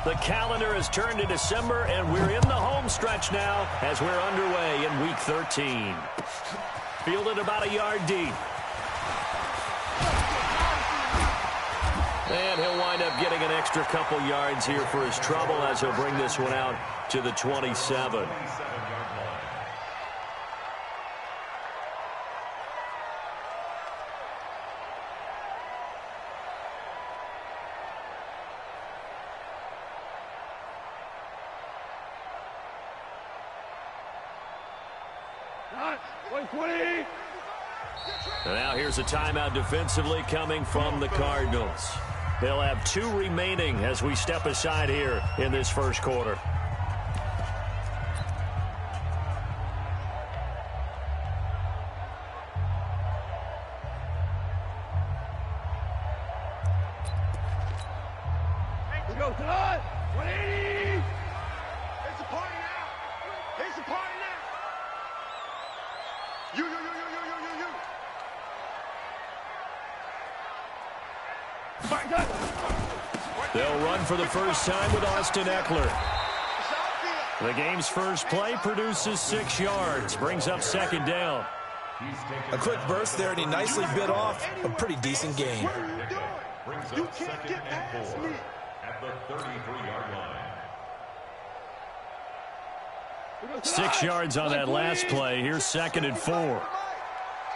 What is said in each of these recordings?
The calendar has turned to December, and we're in the home stretch now as we're underway in Week 13. Fielded about a yard deep. And he'll wind up getting an extra couple yards here for his trouble as he'll bring this one out to the 27. And now here's a timeout defensively coming from the Cardinals. They'll have 2 remaining as we step aside here in this first quarter. Let's go, Todd! 180! It's a party now! It's a party now! You! They'll run for the first time with Austin Ekeler. The game's first play produces 6 yards, brings up second down. A quick burst there, and he nicely bit off a pretty decent gain. You can't get past me. At the 33-yard line. 6 yards on that last play. Here's 2nd and 4. I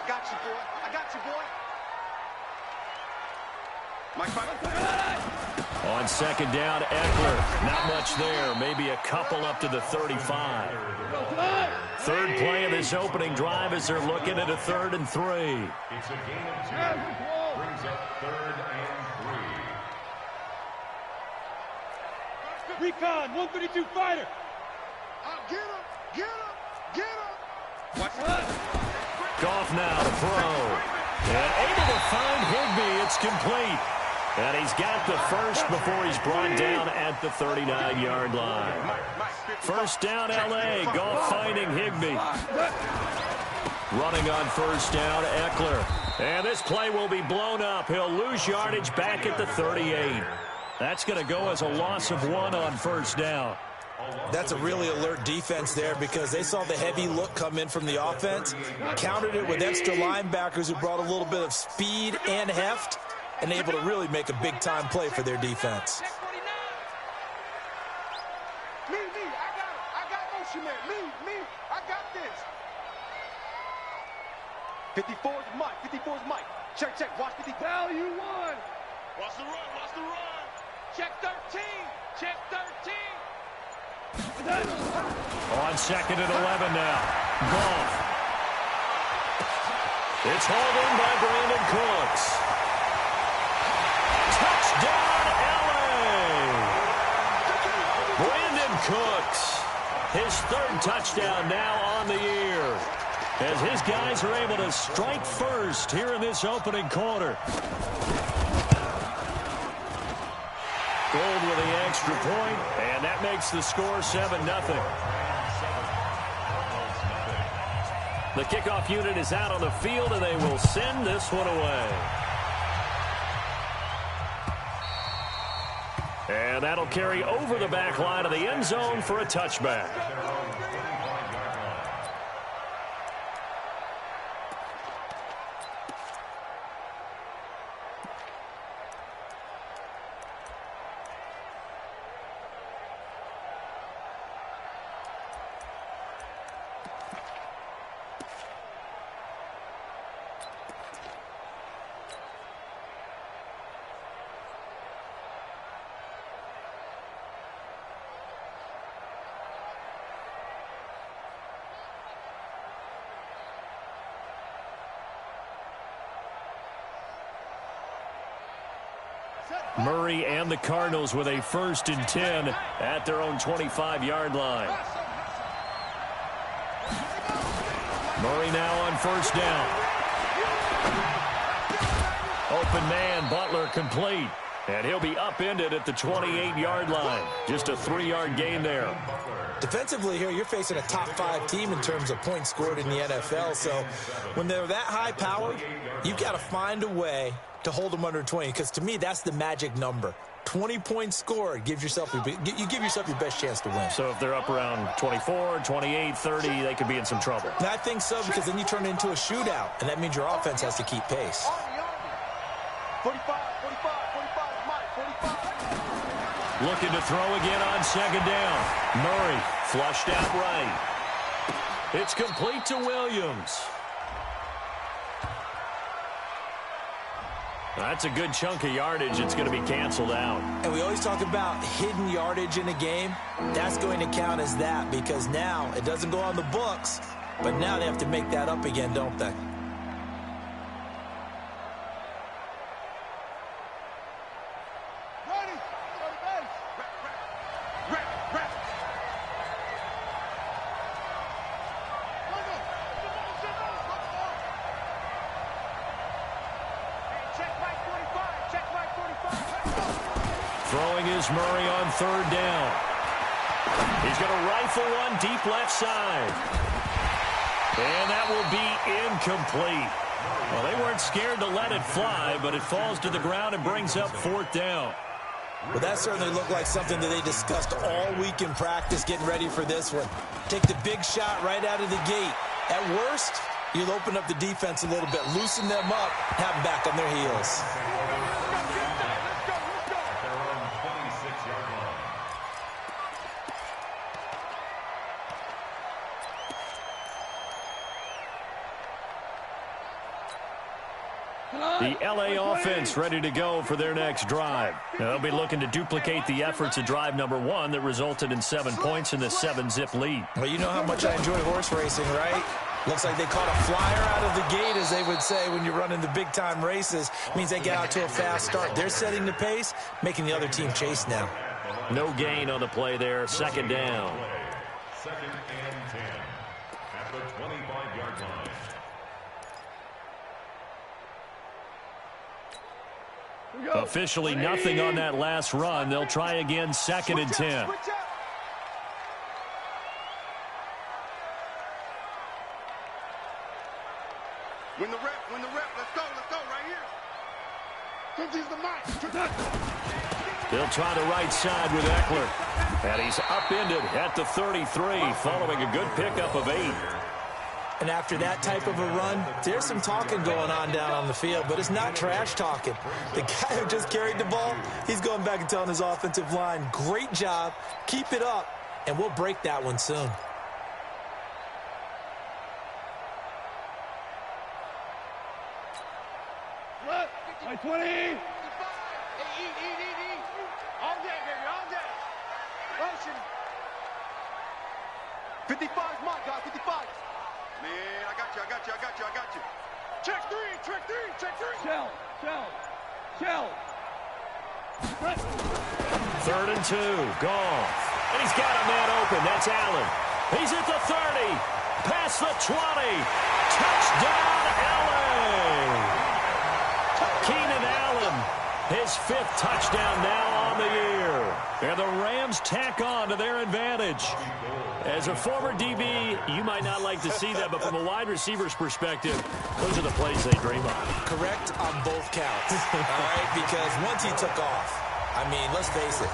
got you, boy. I got you, boy. On second down, Ekeler. Not much there. Maybe a couple up to the 35. Third play of this opening drive as they're looking at a 3rd and 3. It's a gain of 2. Brings up 3rd and 3. Recon, 132 fighter. Get him, get him, get him. Goff now to throw. And able to find Higbee. It's complete. And he's got the first before he's brought down at the 39-yard line. First down, L.A. Goff finding Higbee. Running on first down, Ekeler. And this play will be blown up. He'll lose yardage back at the 38. That's going to go as a loss of 1 on first down. That's a really alert defense there because they saw the heavy look come in from the offense, countered it with extra linebackers who brought a little bit of speed and heft, and able to really make a big-time play for their defense. Me, I got motion man. Me, I got this. 54's Mike. Check, watch 50. Value 1. Watch the run. Check 13. On 2nd and 11 now. Goff. It's hauled in by Brandon Cooks. Touchdown, L.A. Brandon Cooks. His 3rd touchdown now on the year. As his guys are able to strike first here in this opening quarter. Gold with the extra point, and that makes the score 7-0. The kickoff unit is out on the field, and they will send this one away. And that'll carry over the back line of the end zone for a touchback. Murray and the Cardinals with a 1st and 10 at their own 25-yard line. Murray now on first down. Open man, Butler complete. And he'll be upended at the 28-yard line. Just a 3-yard gain there. Defensively here, you're facing a top 5 team in terms of points scored in the NFL. So when they're that high powered, you've got to find a way to hold them under 20, because to me, that's the magic number. 20 points scored. You give yourself your best chance to win. So if they're up around 24, 28, 30, they could be in some trouble. And I think so, because then you turn it into a shootout, and that means your offense has to keep pace. 45, 45, 45, Mike, 45. Looking to throw again on second down. Murray flushed out right. It's complete to Williams. That's a good chunk of yardage. It's going to be canceled out. And we always talk about hidden yardage in a game. That's going to count as that, because now it doesn't go on the books, but now they have to make that up again, don't they? Throwing is Murray on third down. He's going to rifle one deep left side. And that will be incomplete. Well, they weren't scared to let it fly, but it falls to the ground and brings up fourth down. Well, that certainly looked like something that they discussed all week in practice, getting ready for this one. Take the big shot right out of the gate. At worst, you'll open up the defense a little bit, loosen them up, have them back on their heels. The L.A. offense ready to go for their next drive. They'll be looking to duplicate the efforts of drive number 1 that resulted in 7 points in the 7-zip lead. Well, you know how much I enjoy horse racing, right? Looks like they caught a flyer out of the gate, as they would say when you're running the big-time races. Means they get out to a fast start. They're setting the pace, making the other team chase now. No gain on the play there. Second down. Second and 10 at the 25-yard line. Officially nothing on that last run. They'll try again, second and 10. Win the rep, let's go right here. He's the mic. They'll try the right side with Eckler. And he's upended at the 33, following a good pickup of 8. And after that type of a run, there's some talking going on down on the field, but it's not trash talking. The guy who just carried the ball, he's going back and telling his offensive line, great job, keep it up, and we'll break that one soon. My 20. Eat. All day, baby, all day. Motion. 55's Mike, guys, 55. Man, I got you. Check three. Shell. Third and 2, Goff. And he's got a man open. That's Allen. He's at the 30. Past the 20. Touchdown, LA. Keenan Allen, his 5th touchdown now on the year. And the Rams tack on to their advantage. As a former DB, you might not like to see that, but from a wide receiver's perspective, those are the plays they dream of. Correct on both counts, all right? Because once he took off, I mean, let's face it,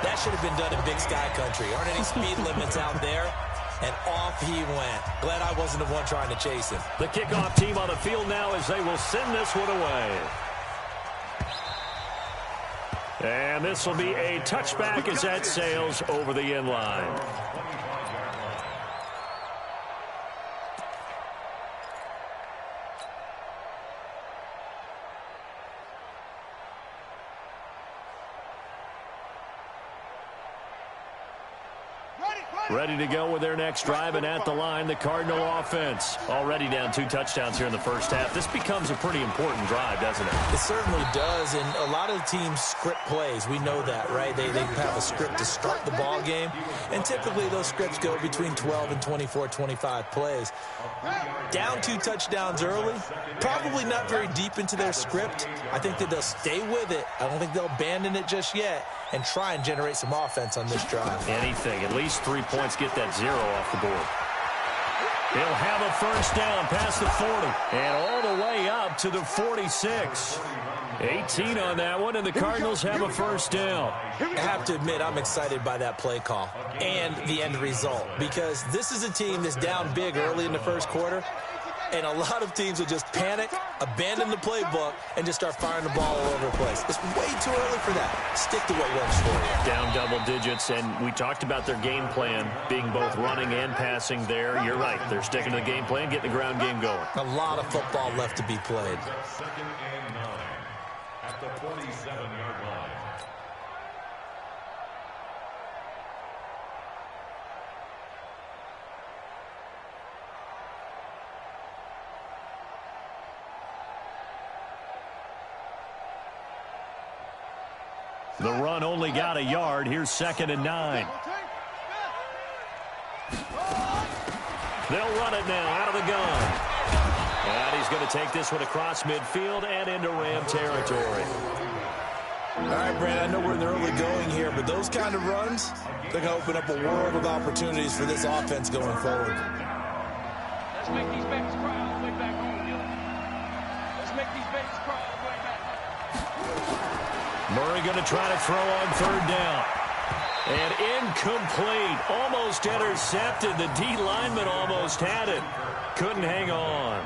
that should have been done in Big Sky Country. Aren't any speed limits out there? And off he went. Glad I wasn't the one trying to chase him. The kickoff team on the field now as they will send this one away. And this will be a touchback as that sails over the end line. Ready to go with their next drive, and at the line, the Cardinal offense. Already down 2 touchdowns here in the first half. This becomes a pretty important drive, doesn't it? It certainly does, and a lot of teams script plays. We know that, right? They have a script to start the ball game, and typically those scripts go between 12 and 24, 25 plays. Down 2 touchdowns early, probably not very deep into their script. I think that they'll stay with it. I don't think they'll abandon it just yet and try and generate some offense on this drive. Anything, at least 3 points, get that 0 off the board. He'll have a first down past the 40 and all the way up to the 46. 18 on that one, and the Cardinals have a first down. I have to admit, I'm excited by that play call and the end result, because this is a team that's down big early in the first quarter, and a lot of teams will just panic, abandon the playbook, and just start firing the ball all over the place. It's way too early for that. Stick to what works for you. Down double digits, and we talked about their game plan being both running and passing there. You're right. They're sticking to the game plan, getting the ground game going. A lot of football left to be played. Second and 9 at the 27-yard line. The run only got a yard. Here's second and 9. They'll run it now out of the gun. And he's going to take this one across midfield and into Ram territory. All right, Brandon, I know we're in the early going here, but those kind of runs, they're going to open up a world of opportunities for this offense going forward. Let's make these babies cry all the way back home, Gil. Let's make these babies cry all the way back home. Murray going to try to throw on third down. And incomplete. Almost intercepted. The D lineman almost had it. Couldn't hang on.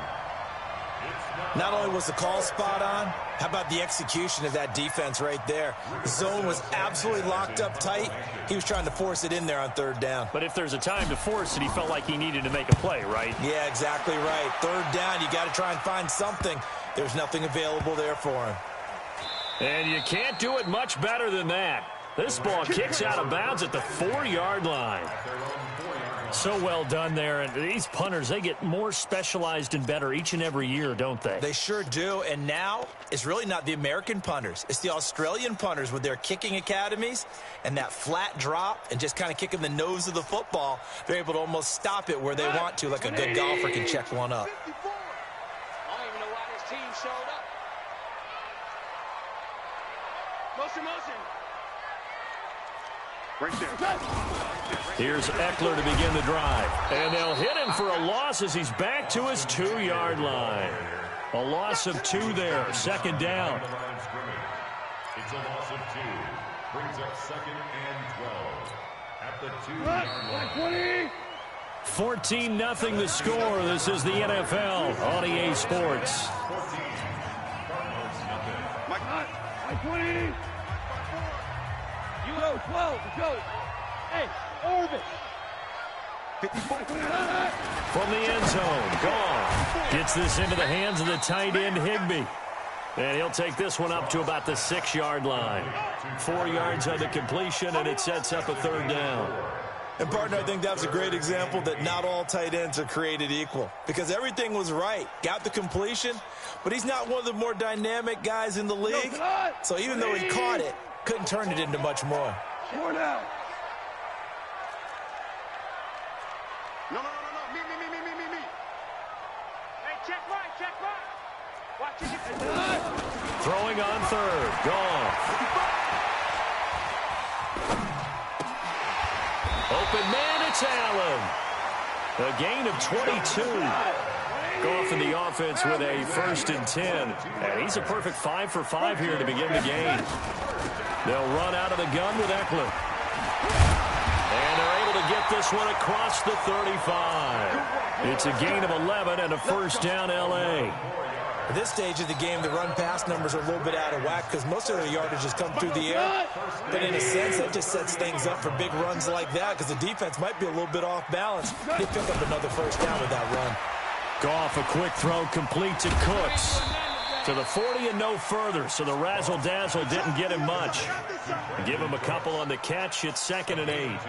Not only was the call spot on, how about the execution of that defense right there? The zone was absolutely locked up tight. He was trying to force it in there on third down. But if there's a time to force it, he felt like he needed to make a play, right? Yeah, exactly right. Third down, you got to try and find something. There's nothing available there for him. And you can't do it much better than that. This ball kicks out of bounds at the 4-yard line. So well done there. And these punters, they get more specialized and better each and every year, don't they? They sure do. And now it's really not the American punters. It's the Australian punters with their kicking academies and that flat drop and just kind of kicking the nose of the football. They're able to almost stop it where they want to, like a good golfer can check one up. I don't even know why this team showed up. Motion. Right there. Here's Eckler to begin the drive. And they'll hit him for a loss as he's back to his 2-yard line. A loss of 2 there. Second down. It's a loss of 2. Brings up second and 12 at the 2-yard line. 14-0 the score. This is the NFL on EA Sports. Mike 20. You go 12. Go. Hey, Orvis. From the end zone, Goff gets this into the hands of the tight end Higbee. And he'll take this one up to about the 6-yard line. 4 yards on the completion, and it sets up a third down. And, partner, I think that was a great example that not all tight ends are created equal, because everything was right. Got the completion, but he's not one of the more dynamic guys in the league. So even though he caught it, couldn't turn it into much more. More now. No. Me. Hey, check right. Watch it. Throwing on third. Goff. Open man, it's Allen. A gain of 22. Goff in the offense with a 1st and 10. And he's a perfect 5 for 5 here to begin the game. They'll run out of the gun with Eckler. And they're able to get this one across the 35. It's a gain of 11 and a first down, L.A. At this stage of the game, the run-pass numbers are a little bit out of whack because most of their yardage has come through the air. But in a sense, that just sets things up for big runs like that because the defense might be a little bit off balance. They pick up another first down with that run. Goff, a quick throw, complete to Cooks. To the 40 and no further, so the razzle-dazzle didn't get him much. Give him a couple on the catch. It's 2nd and 8.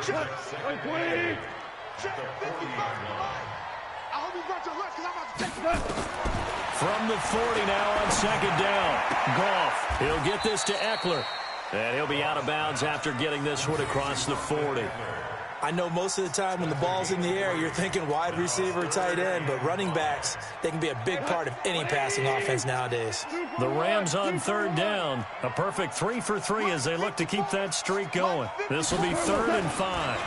Check. I hope you brought your lunch because I'm about to take that. From the 40 now on 2nd down. Goff, he'll get this to Eckler. And he'll be out of bounds after getting this one across the 40. I know most of the time when the ball's in the air, you're thinking wide receiver, tight end, but running backs, they can be a big part of any passing offense nowadays. The Rams on 3rd down. A perfect 3 for 3 as they look to keep that streak going. This will be 3rd and 5.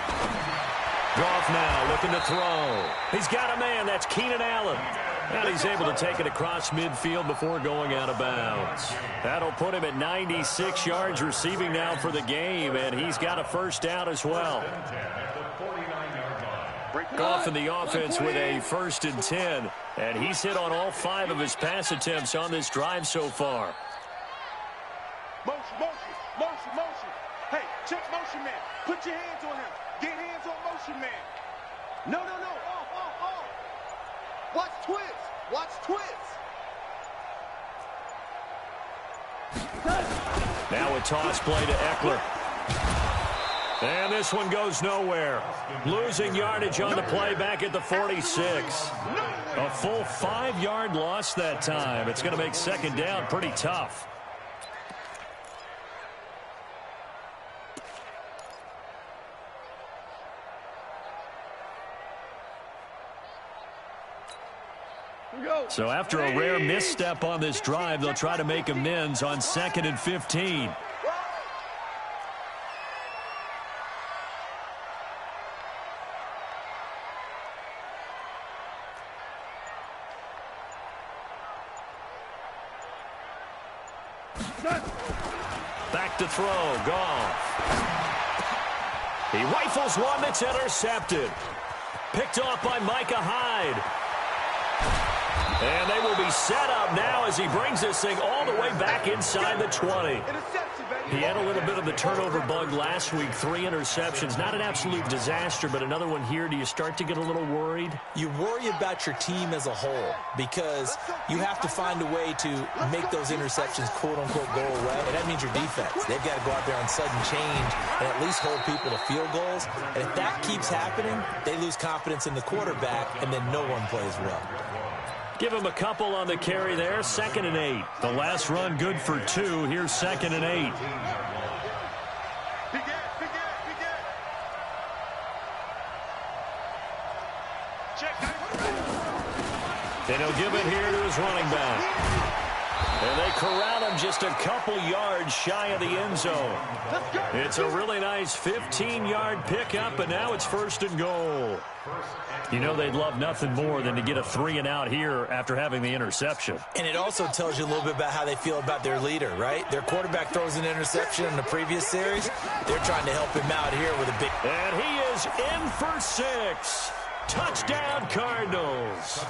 Goff now looking to throw. He's got a man. That's Keenan Allen. And he's able to take it across midfield before going out of bounds. That'll put him at 96 yards receiving now for the game, and he's got a first down as well. Goff in the offense with a 1st and 10, and he's hit on all 5 of his pass attempts on this drive so far. Motion, motion, motion, motion. Hey, check motion man. Put your hands on him. Get hands on motion man. No, no, no. Off, off, off. Watch twist. Watch twist. Now a toss play to Eckler. And this one goes nowhere. Losing yardage on the play back at the 46. A full 5-yard loss that time. It's going to make second down pretty tough. So after a rare misstep on this drive, they'll try to make amends on 2nd and 15. Back to throw, Goff. He rifles one that's intercepted. Picked off by Micah Hyde. And they will be set up now as he brings this thing all the way back inside the 20. He had a little bit of the turnover bug last week, 3 interceptions. Not an absolute disaster, but another one here. Do you start to get a little worried? You worry about your team as a whole because you have to find a way to make those interceptions, quote-unquote, go away. And that means your defense. They've got to go out there on sudden change and at least hold people to field goals. And if that keeps happening, they lose confidence in the quarterback, and then no one plays well. Give him a couple on the carry there. 2nd and 8. The last run good for 2. Here's 2nd and 8. And he'll give it here to his running back. And they corral him just a couple yards shy of the end zone. It's a really nice 15-yard pickup, and now it's 1st and goal. You know they'd love nothing more than to get a 3-and-out here after having the interception. And it also tells you a little bit about how they feel about their leader, right? Their quarterback throws an interception in the previous series. They're trying to help him out here with a big... And he is in for 6. Touchdown, Cardinals.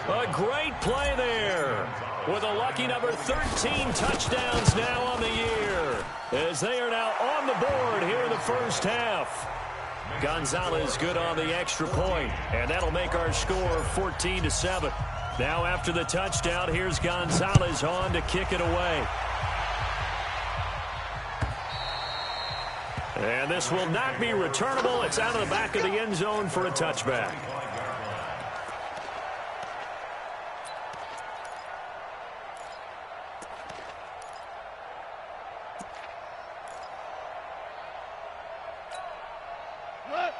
A great play there with a lucky number 13 touchdowns now on the year as they are now on the board here in the first half. Gonzalez good on the extra point, and that'll make our score 14-7. Now after the touchdown, here's Gonzalez on to kick it away. And this will not be returnable. It's out of the back of the end zone for a touchback.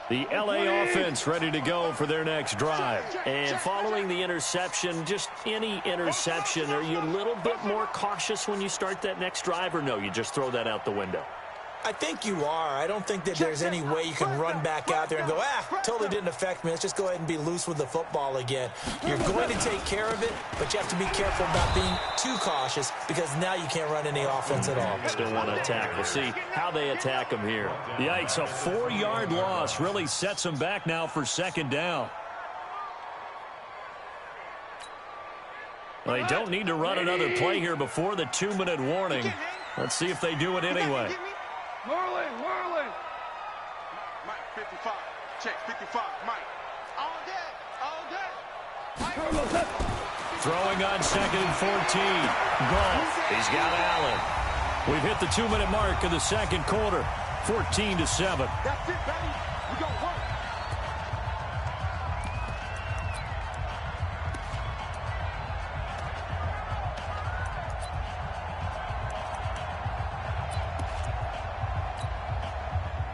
The LA offense ready to go for their next drive. And following the interception, just any interception, are you a little bit more cautious when you start that next drive, or no, you just throw that out the window? I think you are. I don't think that there's any way you can run back out there and go, totally didn't affect me. Let's just go ahead and be loose with the football again. You're going to take care of it, but you have to be careful about being too cautious because now you can't run any offense at all. Still want to attack. We'll see how they attack them here. Yikes, a 4-yard loss really sets them back now for 2nd down. Well, they don't need to run another play here before the 2-minute warning. Let's see if they do it anyway. Merlin. Mike, 55. Check, 55. Mike. All day. Throwing on 2nd and 14. Goff. He's got Allen. We've hit the 2-minute mark of the second quarter. 14-7. That's it, baby. We got work.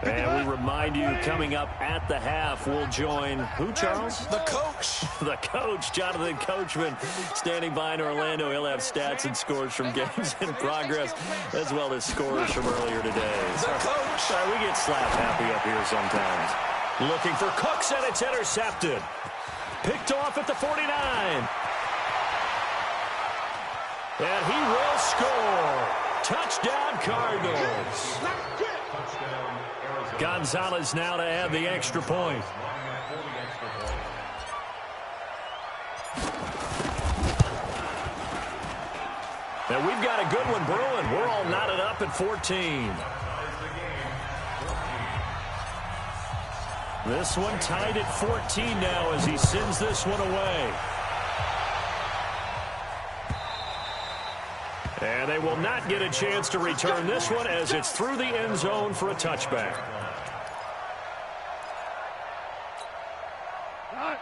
And we remind you, coming up at the half, we'll join who, Charles? The coach. The coach, Jonathan Coachman, standing by in Orlando. He'll have stats and scores from games in progress, as well as scores from earlier today. The coach. Sorry, we get slap happy up here sometimes. Looking for Cooks, and it's intercepted. Picked off at the 49. And he will score. Touchdown, Cardinals. Gonzalez now to add the extra point. And we've got a good one brewing. We're all knotted up at 14. This one tied at 14 now as he sends this one away. And they will not get a chance to return this one as it's through the end zone for a touchback.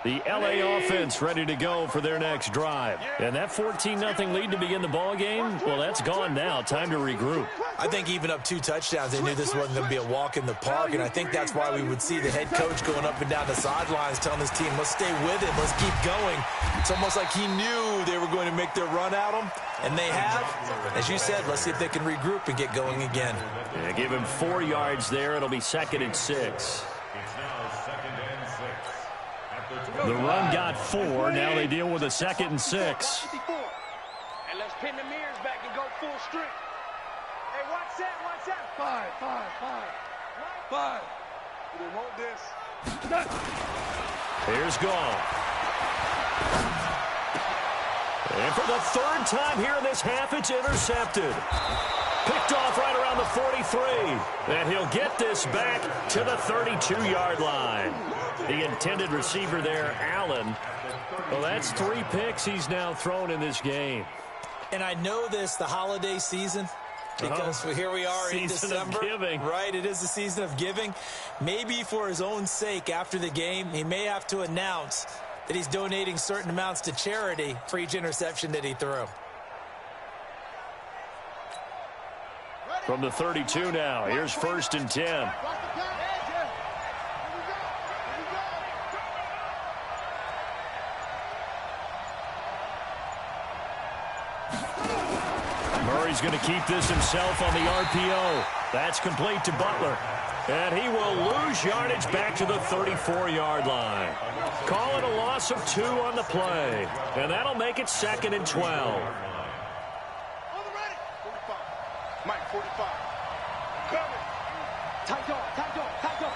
The LA offense ready to go for their next drive. And that 14-0 lead to begin the ball game, well, that's gone now. Time to regroup. I think even up 2 touchdowns, they knew this wasn't going to be a walk in the park, and I think that's why we would see the head coach going up and down the sidelines telling his team, let's stay with it, let's keep going. It's almost like he knew they were going to make their run at him, and they have. As you said, let's see if they can regroup and get going again. Yeah, give him 4 yards there. It'll be 2nd and 6. The run got 4. Now they deal with a 2nd and 6. And let's pin the mirrors back and go full strength. Hey, watch that, watch that. 5. You didn't want this. Here's Gall. And for the 3rd time here in this half, it's intercepted. Picked off right around the 43. And he'll get this back to the 32-yard line. The intended receiver there, Allen. Well, that's 3 picks he's now thrown in this game. And I know this, the holiday season, because here we are in December. Season of giving. Right, it is the season of giving. Maybe for his own sake, after the game, he may have to announce that he's donating certain amounts to charity for each interception that he threw. From the 32 now, here's 1st and 10. Murray's going to keep this himself on the RPO. That's complete to Butler. And he will lose yardage back to the 34-yard line. Call it a loss of 2 on the play. And that'll make it 2nd and 12. On the ready. 45. Mike, 45. Coming. Tight dog, tight dog, tight dog.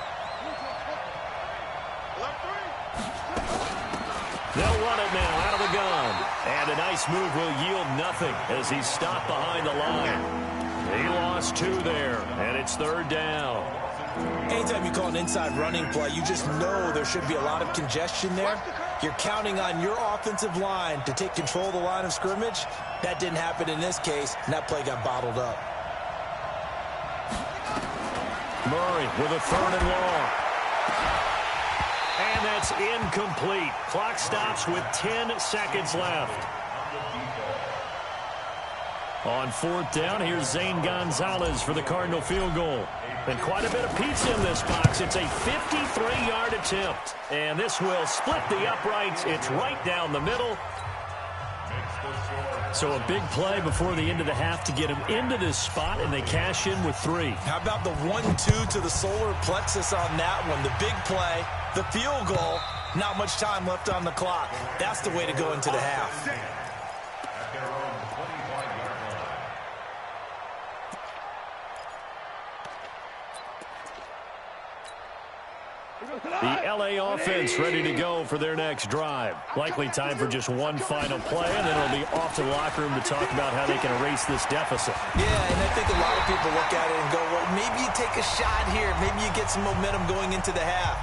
Left 3. They'll run it now out of the gun. And a nice move will yield nothing as he's stopped behind the line. He lost 2 there, and it's 3rd down. Anytime you call an inside running play, you just know there should be a lot of congestion there. You're counting on your offensive line to take control of the line of scrimmage. That didn't happen in this case, and that play got bottled up. Murray with a 3rd and long. And that's incomplete. Clock stops with 10 seconds left. On 4th down, here's Zane Gonzalez for the Cardinal field goal. And quite a bit of pizza in this box. It's a 53-yard attempt. And this will split the uprights. It's right down the middle. So a big play before the end of the half to get him into this spot, and they cash in with 3. How about the 1-2 to the solar plexus on that one? The big play, the field goal, not much time left on the clock. That's the way to go into the half. The LA offense ready to go for their next drive. Likely time for just one final play, and then it'll be off to the locker room to talk about how they can erase this deficit. Yeah, and I think a lot of people look at it and go, well, maybe you take a shot here. Maybe you get some momentum going into the half.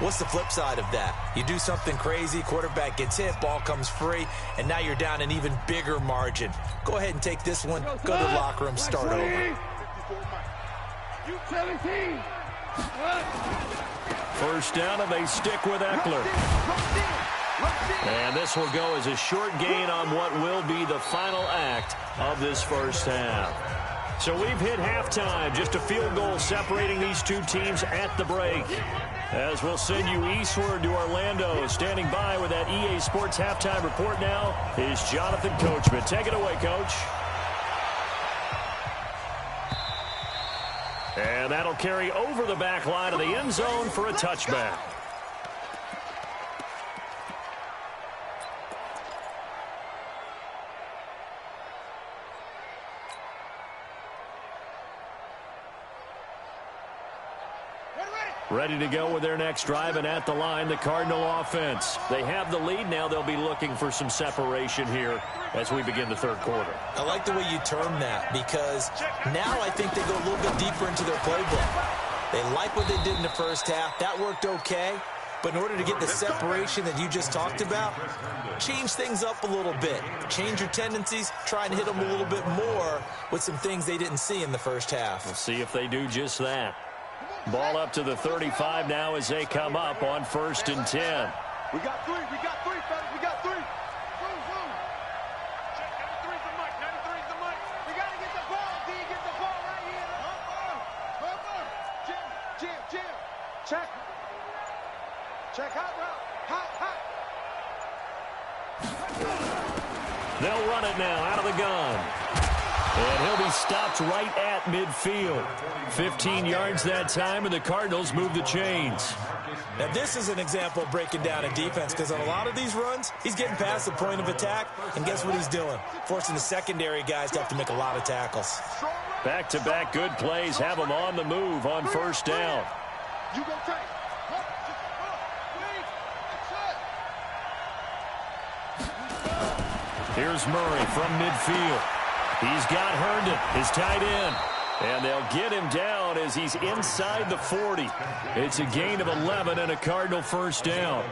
What's the flip side of that? You do something crazy, quarterback gets hit, ball comes free, and now you're down an even bigger margin. Go ahead and take this one, go to the locker room, start over. 17. 1st down, and they stick with Eckler. And this will go as a short gain on what will be the final act of this 1st half. So we've hit halftime, just a field goal separating these two teams at the break. As we'll send you eastward to Orlando. Standing by with that EA Sports halftime report now is Jonathan Coachman. Take it away, Coach. And that'll carry over the back line of the end zone for a touchback. Ready to go with their next drive, and at the line, the Cardinal offense. They have the lead now. They'll be looking for some separation here as we begin the third quarter. I like the way you term that, because now I think they go a little bit deeper into their playbook. They like what they did in the first half. That worked okay. But in order to get the separation that you just talked about, change things up a little bit. Change your tendencies. Try and hit them a little bit more with some things they didn't see in the first half. We'll see if they do just that. Ball up to the 35 now as they come up on 1st and 10. We got three, fellas, we got three. Check, 93's the mic, 93's the mic. We got to get the ball, D, get the ball right here. Jim. Check, hot route, hot. They'll run it now out of the gun. And he'll be stopped right at midfield. 15 yards that time, and the Cardinals move the chains. Now, this is an example of breaking down a defense, because on a lot of these runs, he's getting past the point of attack, and guess what he's doing? Forcing the secondary guys to have to make a lot of tackles. Back-to-back good plays have them on the move on 1st down. You go take. Here's Murray from midfield. He's got Herndon, his tight end. And they'll get him down as he's inside the 40. It's a gain of 11 and a Cardinal 1st down.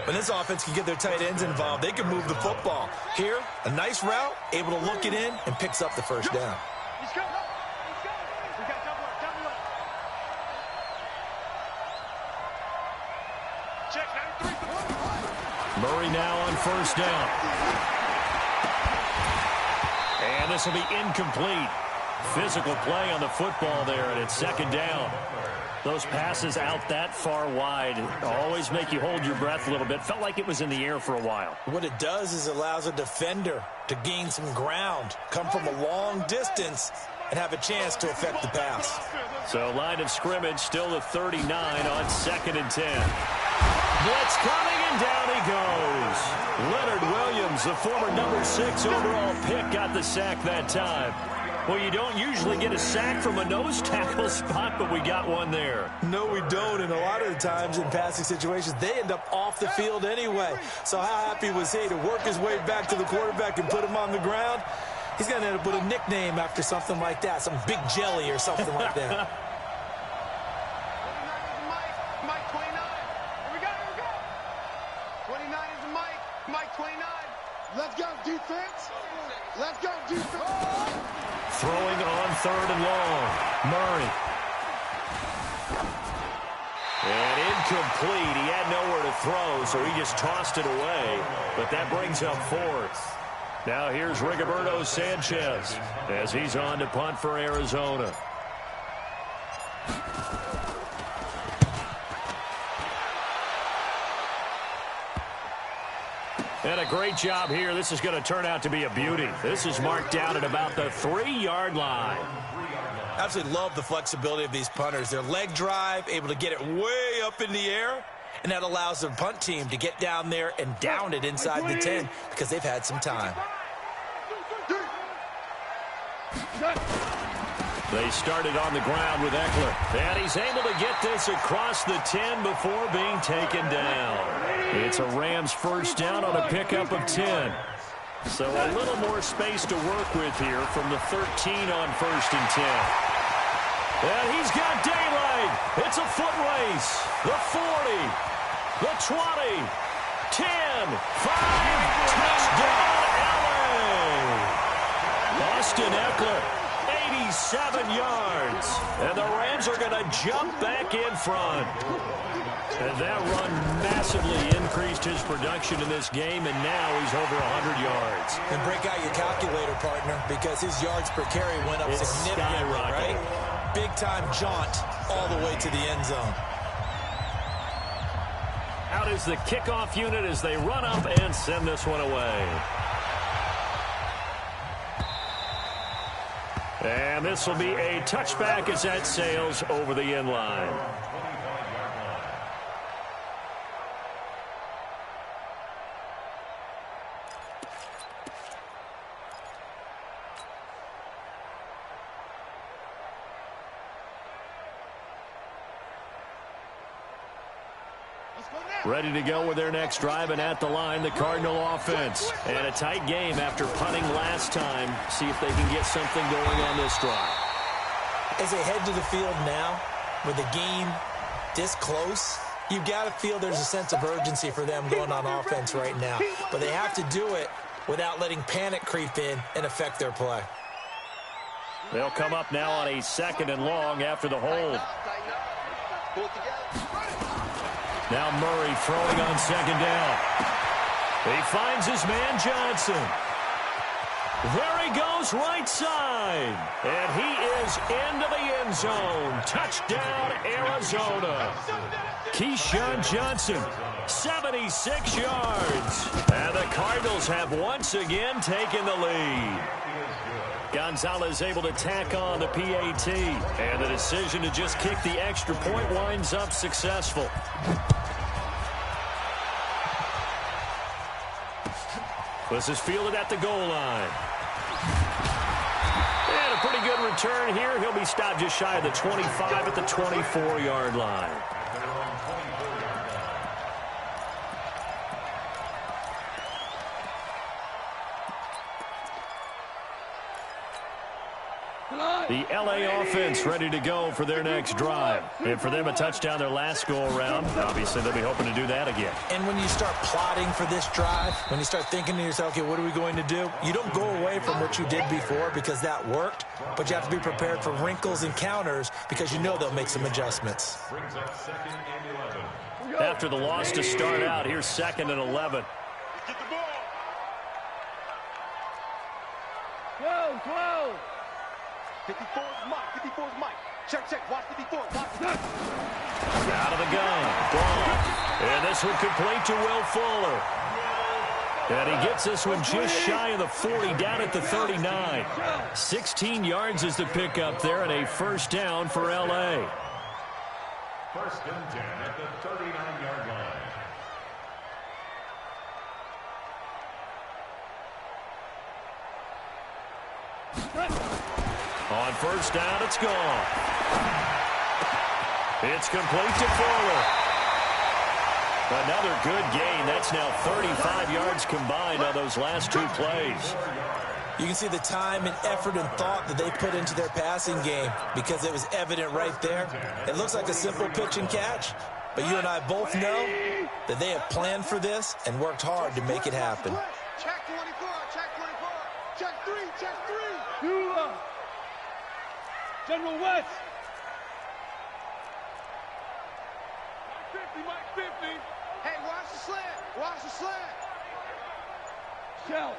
When this offense can get their tight ends involved, they can move the football. Here, a nice route, able to look it in, and picks up the 1st down. Let's go. We got double up. Check, 93. Murray now on 1st down. And this will be incomplete. Physical play on the football there, and it's 2nd down. Those passes out that far wide always make you hold your breath a little bit. Felt like it was in the air for a while. What it does is it allows a defender to gain some ground, come from a long distance, and have a chance to affect the pass. So line of scrimmage still the 39 on 2nd and 10. Blitz coming, and down he goes. Leonard Williams, the former number 6 overall pick, got the sack that time. Well, you don't usually get a sack from a nose tackle spot, but we got one there. No, we don't, and a lot of the times in passing situations, they end up off the field anyway. So how happy was he to work his way back to the quarterback and put him on the ground? He's going to end up with a nickname after something like that, some Big Jelly or something like that. Mike 29. Here we go. 29 is the Mike 29. Let's go, defense. Throwing on 3rd and long. Murray. And incomplete. He had nowhere to throw, so he just tossed it away. But that brings up 4th. Now here's Rigoberto Sanchez as he's on to punt for Arizona. And a great job here. This is going to turn out to be a beauty. This is marked down at about the 3-yard line. Absolutely love the flexibility of these punters. Their leg drive, able to get it way up in the air, and that allows their punt team to get down there and down it inside the 10 because they've had some time. They started on the ground with Eckler, and he's able to get this across the 10 before being taken down. It's a Rams 1st down on a pickup of 10. So a little more space to work with here from the 13 on 1st and 10. And he's got daylight. It's a foot race. The 40, the 20, 10, 5, touchdown, LA. Austin Eckler, 87 yards. And the Rams are going to jump back in front. And that run massively increased his production in this game, and now he's over 100 yards. And break out your calculator, partner, because his yards per carry went up significantly, right? Big-time jaunt all the way to the end zone. Out is the kickoff unit as they run up and send this one away. And this will be a touchback as that sails over the end line. Ready to go with their next drive, and at the line, the Cardinal offense. And a tight game after punting last time. See if they can get something going on this drive. As they head to the field now, with the game this close, you've got to feel there's a sense of urgency for them going on offense right now. But they have to do it without letting panic creep in and affect their play. They'll come up now on a 2nd and long after the hold. Now Murray throwing on 2nd down. He finds his man Johnson. There he goes right side. And he is into the end zone. Touchdown, Arizona. Keyshawn Johnson, 76 yards. And the Cardinals have once again taken the lead. Gonzalez able to tack on the PAT. And the decision to just kick the extra point winds up successful. This is fielded at the goal line. And a pretty good return here. He'll be stopped just shy of the 25 at the 24-yard line. The LA offense ready to go for their next drive. And for them, a touchdown their last go-around. Obviously, they'll be hoping to do that again. And when you start plotting for this drive, when you start thinking to yourself, okay, what are we going to do? You don't go away from what you did before because that worked, but you have to be prepared for wrinkles and counters because you know they'll make some adjustments. After the loss to start out, here's 2nd and 11. Get the ball. 12. 54 is Mike. 54 is Mike. Check. Watch 54. Watch. Out of the gun. Ball. And this one complete to Will Fuller. And he gets this one just shy of the 40, down at the 39. 16 yards is the pickup there, and a first down for L.A. 1st and 10 at the 39-yard line. On first down, it's gone. It's complete to Fuller. Another good gain. That's now 35 yards combined on those last 2 plays. You can see the time and effort and thought that they put into their passing game because it was evident right there. It looks like a simple pitch and catch, but you and I both know that they have planned for this and worked hard to make it happen. Check 24. Check 3. General West. Mike 50. Hey, watch the slant. Shell.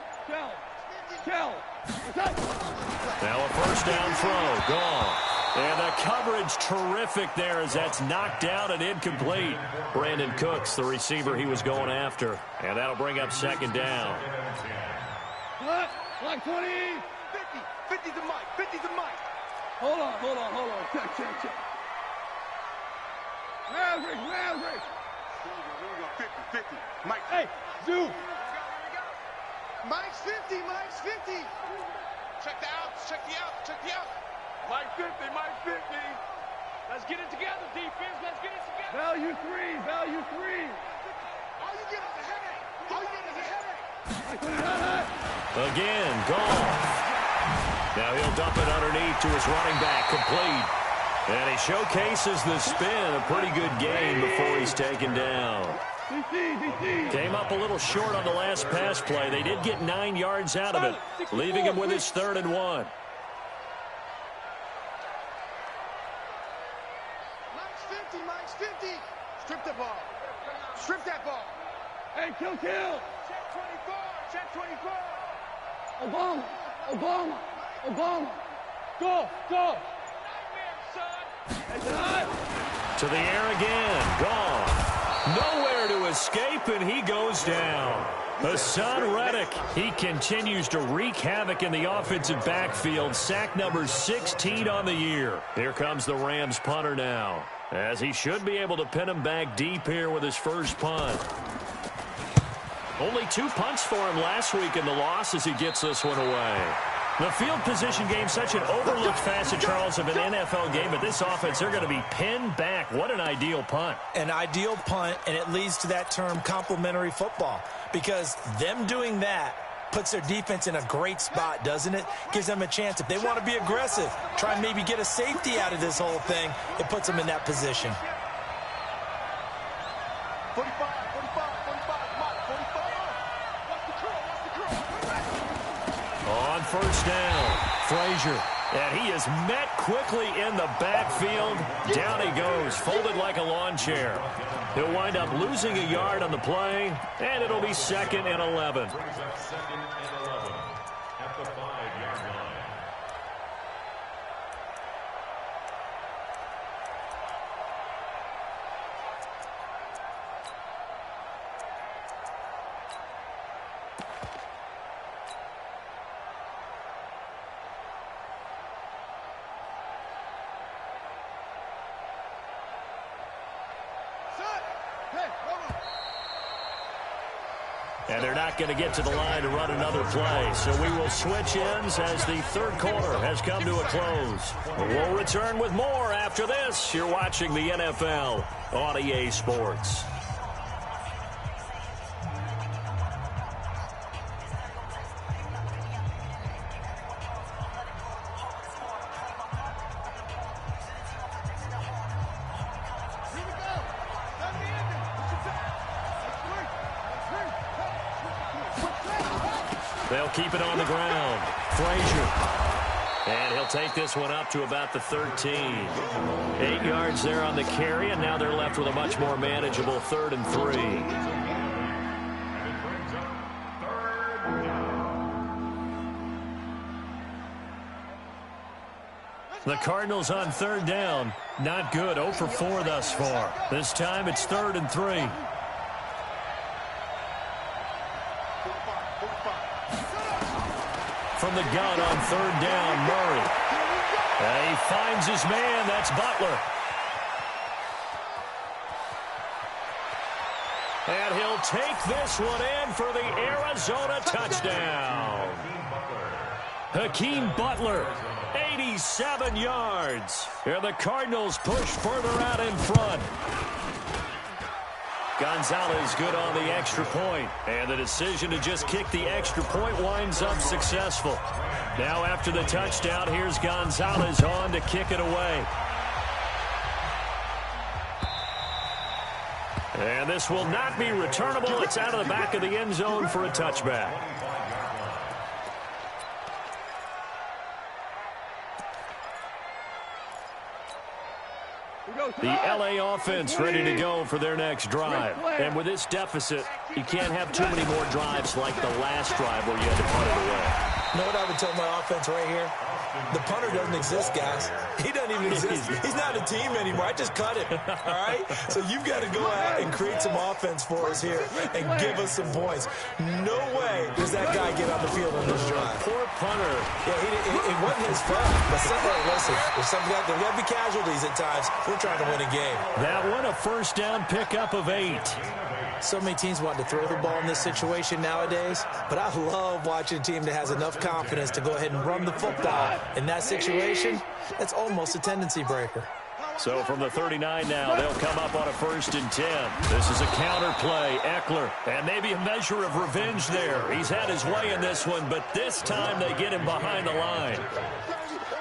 Now a first down throw. Gone. And the coverage terrific there as that's knocked down and incomplete. Brandon Cooks, the receiver he was going after. And that'll bring up 2nd down. Like 20. 50 to Mike. Hold on. Check. Maverick. 50. Mike. Hey, Zoo. Mike's 50. Check the outs. Mike 50. Let's get it together, defense. Let's get it together. Value three. All you get is a headache. Again, gone. Now he'll dump it underneath to his running back, complete. And he showcases the spin, a pretty good gain before he's taken down. Came up a little short on the last pass play. They did get 9 yards out of it, leaving him with his 3rd and 1. Mike's 50. Strip that ball. Hey, kill. Check 24. Obama. Go. To the air again. Gone. Nowhere to escape, and he goes down. Hassan Reddick, he continues to wreak havoc in the offensive backfield. Sack number 16 on the year. Here comes the Rams punter now, as he should be able to pin him back deep here with his first punt. Only 2 punts for him last week in the loss as he gets this one away. The field position game, such an overlooked facet, Charles, of an NFL game, but this offense, they're going to be pinned back. What an ideal punt. An ideal punt, and it leads to that term complementary football, because them doing that puts their defense in a great spot, doesn't it? Gives them a chance. If they want to be aggressive, try and maybe get a safety out of this whole thing, it puts them in that position. 45, 45, 45, Mike, 45. What's the curl? On first down, Frazier. And he is met quickly in the backfield. Down he goes, folded like a lawn chair. He'll wind up losing a yard on the play, and it'll be 2nd and 11. Brings up 2nd and 11 at the 5-yard line. And they're not going to get to the line to run another play. So we will switch ends as the third quarter has come to a close. We'll return with more after this. You're watching the NFL on EA Sports. They'll keep it on the ground. Frazier. And he'll take this one up to about the 13. 8 yards there on the carry, and now they're left with a much more manageable 3rd and 3. The Cardinals on 3rd down. Not good. 0 for 4 thus far. This time it's 3rd and 3. From the gun on 3rd down, Murray. And he finds his man. That's Butler. And he'll take this one in for the Arizona touchdown. Hakeem Butler, 87 yards. And the Cardinals push further out in front. Gonzalez good on the extra point, and the decision to just kick the extra point winds up successful. Now after the touchdown, here's Gonzalez on to kick it away. And this will not be returnable. It's out of the back of the end zone for a touchback. The L.A. offense ready to go for their next drive. And with this deficit, you can't have too many more drives like the last drive where you had to punt it away. You know what I would tell my offense right here? The punter doesn't exist, guys. He doesn't even exist. He's not a team anymore. I just cut him, all right? So you've got to go out and create some offense for us here and give us some points. No way does that guy get on the field on this drive. Poor punter. Yeah, it wasn't his fault. But listen, there's there got to be casualties at times. We're trying to win a game. That one, a first down pickup of 8. So many teams want to throw the ball in this situation nowadays, but I love watching a team that has enough confidence to go ahead and run the football. In that situation, that's almost a tendency breaker. So from the 39 now, they'll come up on a 1st and 10. This is a counter play. Eckler, and maybe a measure of revenge there. He's had his way in this one, but this time they get him behind the line.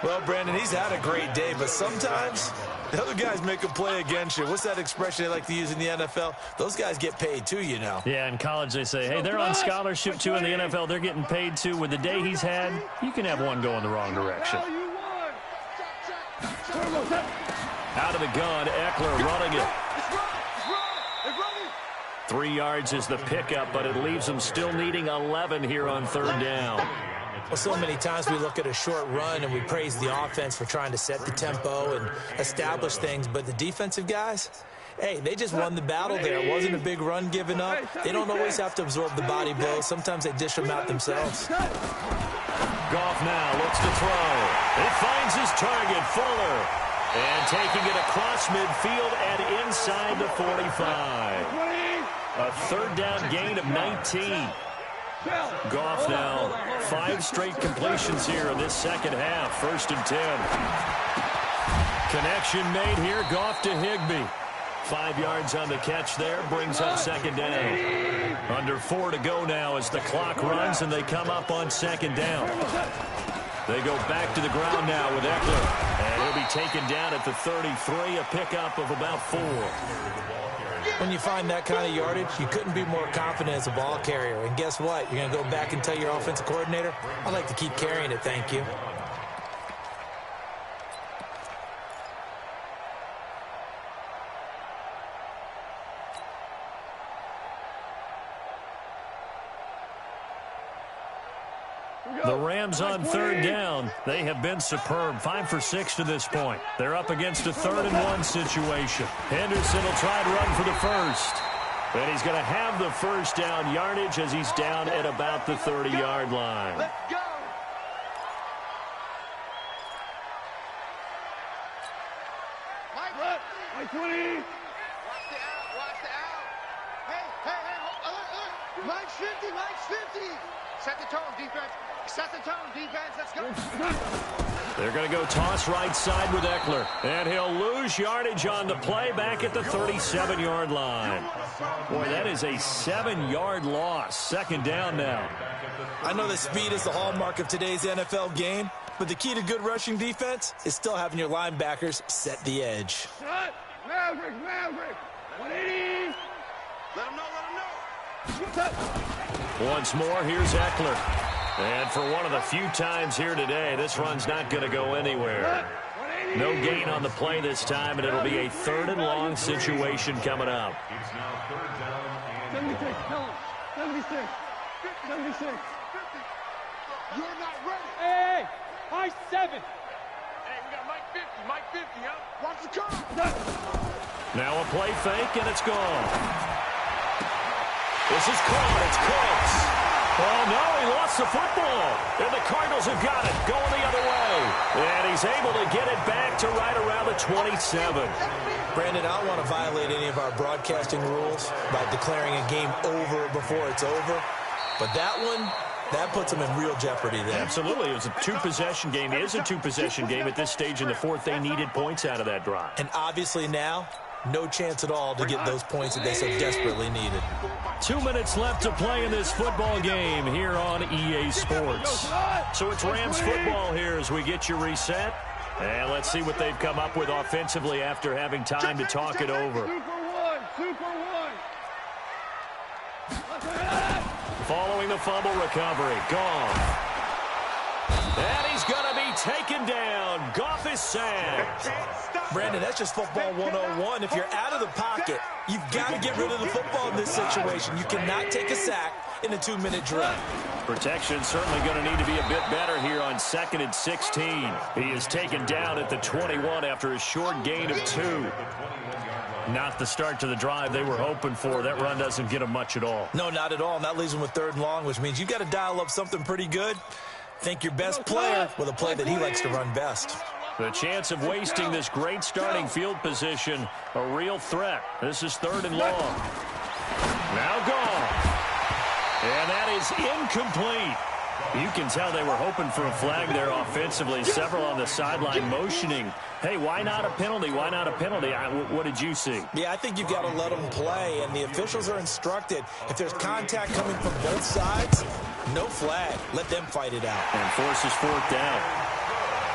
Well, Brandon, he's had a great day, but sometimes the other guys make a play against you. What's that expression they like to use in the NFL? Those guys get paid too, you know. Yeah, in college they say, hey, they're on scholarship too. In the NFL, they're getting paid too. With the day he's had, you can have one go in the wrong direction. Out of the gun, Eckler running it. 3 yards is the pickup, but it leaves them still needing 11 here on 3rd down. Well, so many times we look at a short run and we praise the offense for trying to set the tempo and establish things, but the defensive guys, hey, they just won the battle there. It wasn't a big run given up. They don't always have to absorb the body blows. Sometimes they dish them out themselves. Goff now looks to throw. It finds his target, Fuller. And taking it across midfield and inside the 45. A 3rd down gain of 19. Goff now 5 straight completions here in this second half. 1st and 10. Connection made here. Goff to Higbee. 5 yards on the catch there. Brings up 2nd down. Under 4 to go now as the clock runs and they come up on 2nd down. They go back to the ground now with Eckler. And he'll be taken down at the 33. A pickup of about 4. When you find that kind of yardage, you couldn't be more confident as a ball carrier. And guess what? You're going to go back and tell your offensive coordinator, I'd like to keep carrying it, thank you. The Rams on 3rd down. They have been superb. 5 for 6 to this point. They're up against a 3rd and 1 situation. Henderson will try to run for the first. And he's going to have the 1st down yardage as he's down at about the 30-yard line. Let's go. Mike 20. Watch the out. Watch the out. Hey. Mike's 50. Mike's 50. Set the tone, defense. Set the tone, defense. Let's go. They're going to go toss right side with Eckler. And he'll lose yardage on the play back at the 37-yard line. Boy, that is a 7-yard loss. 2nd down now. I know that speed is the hallmark of today's NFL game, but the key to good rushing defense is still having your linebackers set the edge. Maverick. 180. Let him know. Once more, here's Eckler. And for one of the few times here today, this run's not going to go anywhere. No gain on the play this time, and it'll be a 3rd and long situation coming up. It's now 3rd down and 76. Tell him. 76. You're not ready. Hey. Mike 7. Hey, we got Mike 50. Mike 50, huh? Watch the car. Now a play fake, and it's gone. This is caught. It's close. Oh, no, he lost the football. And the Cardinals have got it, going the other way. And he's able to get it back to right around the 27. Brandon, I don't want to violate any of our broadcasting rules by declaring a game over before it's over. But that one, that puts them in real jeopardy there. Absolutely. It was a 2-possession game. It is a 2-possession game at this stage in the 4th. They needed points out of that drive. And obviously now, no chance at all to get those points that they so desperately needed. 2 minutes left to play in this football game here on EA Sports. So it's Rams football here as we get you reset. And let's see what they've come up with offensively after having time to talk it over. 2 for 1. Following the fumble recovery, Goff. And he's going to be taken down. Goff is sacked. Brandon, that's just football 101. If you're out of the pocket, you've got to get rid of the football in this situation. You cannot take a sack in a 2-minute drill. Protection certainly going to need to be a bit better here on 2nd and 16. He is taken down at the 21 after a short gain of 2. Not the start to the drive they were hoping for. That run doesn't get them much at all. No, not at all. And that leaves them with 3rd and long, which means you've got to dial up something pretty good. Think your best player with a play that he likes to run best. The chance of wasting this great starting field position, a real threat. This is 3rd and long. Now gone. And that is incomplete. You can tell they were hoping for a flag there offensively. Several on the sideline motioning. Hey, why not a penalty? Why not a penalty? What did you see? Yeah, I think you've got to let them play, and the officials are instructed. If there's contact coming from both sides, no flag. Let them fight it out. And forces 4th down.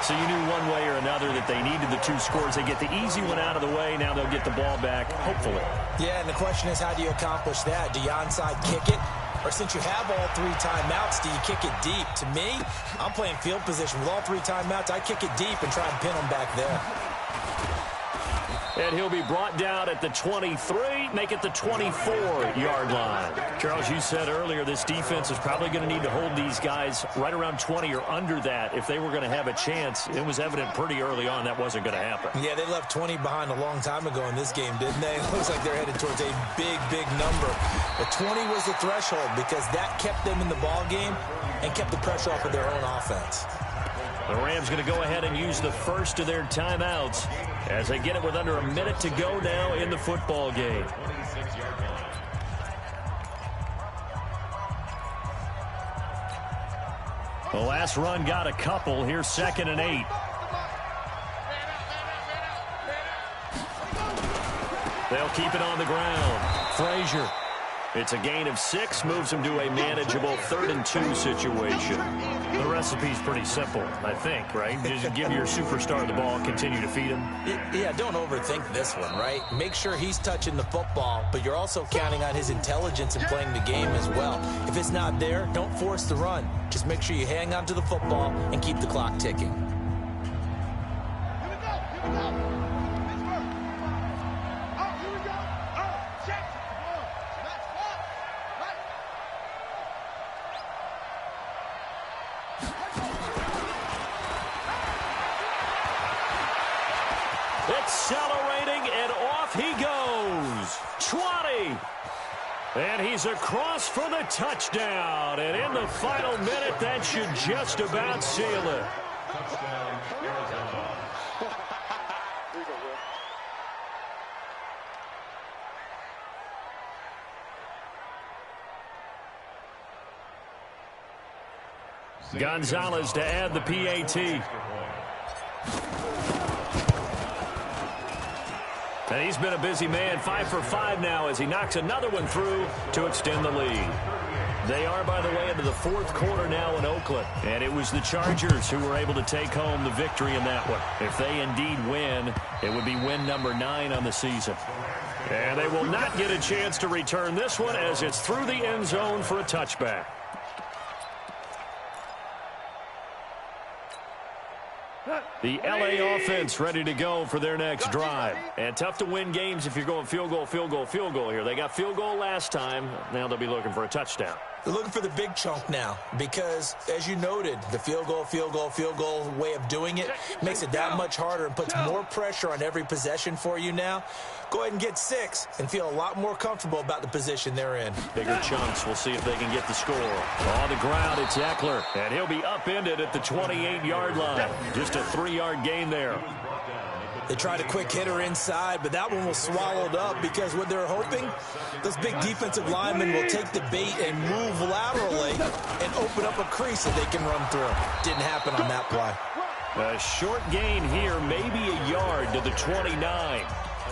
So you knew one way or another that they needed the 2 scores. They get the easy one out of the way. Now they'll get the ball back, hopefully. Yeah, and the question is, how do you accomplish that? Do you onside kick it? Or since you have all 3 timeouts, do you kick it deep? To me, I'm playing field position. With all 3 timeouts, I kick it deep and try and pin them back there. And he'll be brought down at the 23, make it the 24-yard line. Charles, you said earlier this defense is probably going to need to hold these guys right around 20 or under that if they were going to have a chance. It was evident pretty early on that wasn't going to happen. Yeah, they left 20 behind a long time ago in this game, didn't they? It looks like they're headed towards a big, big number. But 20 was the threshold because that kept them in the ball game and kept the pressure off of their own offense. The Rams going to go ahead and use the first of their timeouts as they get it with under a minute to go now in the football game. The last run got a couple. Here's 2nd and 8. They'll keep it on the ground. Frazier. It's a gain of 6, moves him to a manageable 3rd and 2 situation. The recipe's pretty simple, I think, right? Just give your superstar the ball, continue to feed him. Yeah, don't overthink this one, right? Make sure he's touching the football, but you're also counting on his intelligence in playing the game as well. If it's not there, don't force the run. Just make sure you hang on to the football and keep the clock ticking. Accelerating, and off he goes. 20. And he's across for the touchdown. And in the final minute, that should just about seal it. Touchdown, Arizona. Gonzalez to add the PAT. And he's been a busy man, 5 for 5 now as he knocks another one through to extend the lead. They are, by the way, into the 4th quarter now in Oakland. And it was the Chargers who were able to take home the victory in that one. If they indeed win, it would be win number 9 on the season. And they will not get a chance to return this one as it's through the end zone for a touchback. The LA offense ready to go for their next drive. And tough to win games if you're going field goal, field goal, field goal here. They got field goal last time. Now they'll be looking for a touchdown. They're looking for the big chunk now because, as you noted, the field goal way of doing it makes it that much harder and puts more pressure on every possession for you now. Go ahead and get 6 and feel a lot more comfortable about the position they're in. Bigger chunks. We'll see if they can get the score. On the ground, it's Eckler, and he'll be upended at the 28-yard line. Just a 3-yard gain there. They tried a quick hitter inside, but that one was swallowed up because what they're hoping, those big defensive linemen will take the bait and move laterally and open up a crease that they can run through. Didn't happen on that play. A short gain here, maybe a yard to the 29.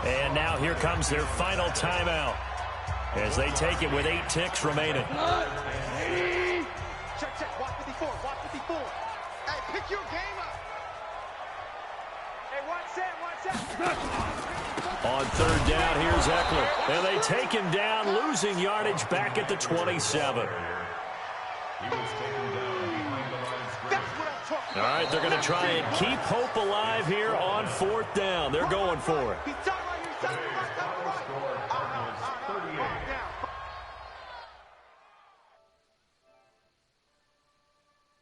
And now here comes their final timeout as they take it with 8 ticks remaining. Check. Watch 54. Watch 54. Hey, pick your game up. Hey, watch that. On 3rd down, here's Eckler. And they take him down, losing yardage back at the 27. All right, they're going to try and keep hope alive here on 4th down. They're going for it.